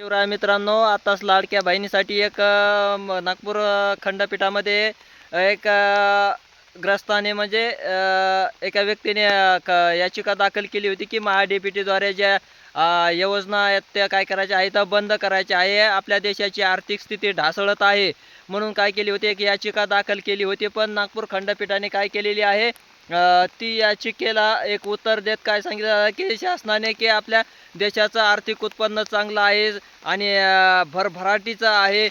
शिवराय मित्रांनो, आताच लाडक्या बहिणीसाठी एक नागपूर खंडपीठामध्ये एक ग्रस्ताने म्हणजे एका व्यक्तीने याचिका दाखल केली होती की महाडीबीटीद्वारे ज्या योजना आहेत त्या काय करायच्या आहेत, बंद करायच्या आहे. आपल्या देशाची आर्थिक स्थिती ढासळत आहे म्हणून काय केली होती, एक याचिका दाखल केली होती. पण नागपूर खंडपीठाने काय केलेली आहे, ती याचिकेला एक उत्तर देत काय सांगितलं की शासनाने की आपल्या देशाचं आर्थिक उत्पन्न चांगलं आहे आणि भरभराटीचं आहे.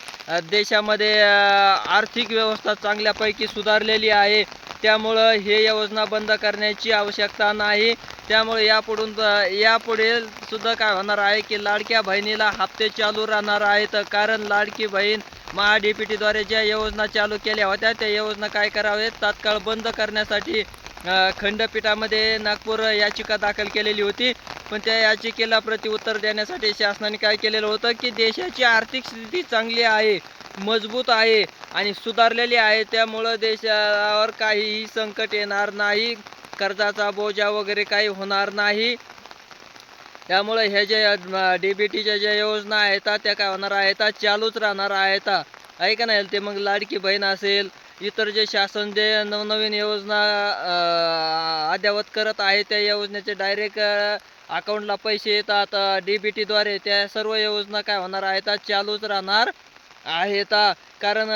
देशामध्ये आर्थिक व्यवस्था चांगल्यापैकी सुधारलेली आहे. त्यामुळं हे योजना बंद करण्याची आवश्यकता नाही. त्यामुळे यापुढे सुद्धा काय होणार आहे की लाडक्या बहिणीला हप्ते चालू राहणार आहेत. कारण लाडकी बहीण महाडीबीटीद्वारे ज्या योजना चालू केल्या होत्या त्या योजना काय कराव्यात, तात्काळ बंद करण्यासाठी खंडपीठामध्ये नागपूर याचिका दाखल केलेली होती. पण त्या याचिकेला प्रतिउत्तर देण्यासाठी शासनाने काय केलेलं होतं की देशाची आर्थिक स्थिती चांगली आहे, मजबूत आहे आणि सुधारलेली आहे. त्यामुळं देशावर काहीही संकट येणार नाही, कर्जाचा बोजा वगैरे काही होणार नाही. त्यामुळे ह्या ज्या डीबीटीच्या ज्या योजना आहेत त्या काय होणार आहेत, चालूच राहणार आहेत. आहे का नाही. ते मग लाडकी बहीण असेल, इतर जे शासन जे नवनवीन योजना अद्ययावत करत आहे त्या योजनेचे डायरेक्ट अकाउंटला पैसे येतात डीबीटीद्वारे. त्या सर्व योजना काय होणार आहेत, चालूच राहणार आहेत. कारण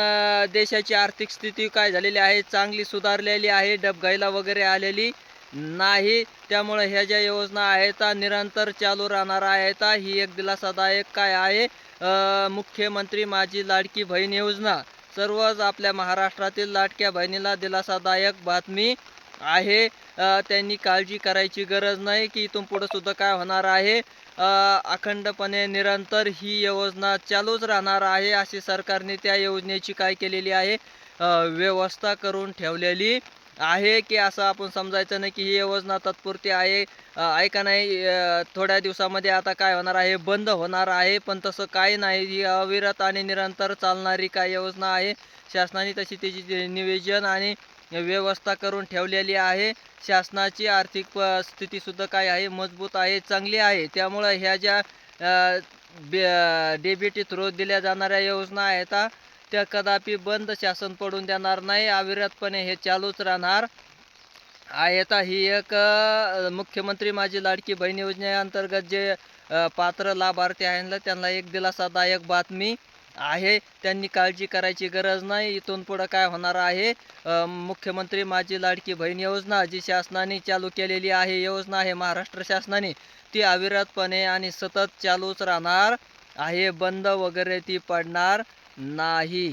देशाची आर्थिक स्थिती काय झालेली आहे, चांगली सुधारलेली आहे, डबघाईला वगैरे आलेली नाही. त्यामुळे ह्या ज्या योजना आहेत निरंतर चालू राहणार आहेत. ही एक दिलासादायक काय आहे, मुख्यमंत्री माझी लाडकी बहीण योजना सर्वच आपल्या महाराष्ट्रातील लाडक्या बहिणीला दिलासादायक बातमी आहे. त्यांनी काळजी करायची गरज नाही की इथून पुढे सुद्धा काय होणार आहे, अखंडपणे निरंतर ही योजना चालूच राहणार आहे. अशी सरकारने त्या योजनेची काय केलेली आहे, व्यवस्था करून ठेवलेली आहे. की असं आपण समजायचं नाही की ही योजना तात्पुरती आहे. ऐका नाही, थोड्या दिवसामध्ये आता काय होणार आहे, बंद होणार आहे. पण तसं काही नाही, ही अविरत आणि निरंतर चालणारी काय योजना आहे. शासनाने तशी त्याची नियोजन आणि व्यवस्था करून ठेवलेली आहे. शासनाची आर्थिक स्थितीसुद्धा काय आहे, मजबूत आहे, चांगली आहे. त्यामुळं ह्या ज्या डीबीटी थ्रू दिल्या जाणाऱ्या योजना आहेत त्या कदापि बंद शासन पडून देणार नाही, अविरतपणे हे चालूच राहणार आहेत. ही एक मुख्यमंत्री माझी लाडकी बहीण योजनेअंतर्गत जे पात्र लाभार्थी आहेत त्यांना एक दिलासादायक बातमी आहे. त्यांनी काळजी करायची गरज नाही. इथून पुढं काय होणार आहे, मुख्यमंत्री माझी लाडकी बहीण योजना जी शासनाने चालू केलेली आहे योजना आहे महाराष्ट्र शासनाने, ती अविरतपणे आणि सतत चालूच राहणार आहे. बंद वगैरे ती पडणार नाही.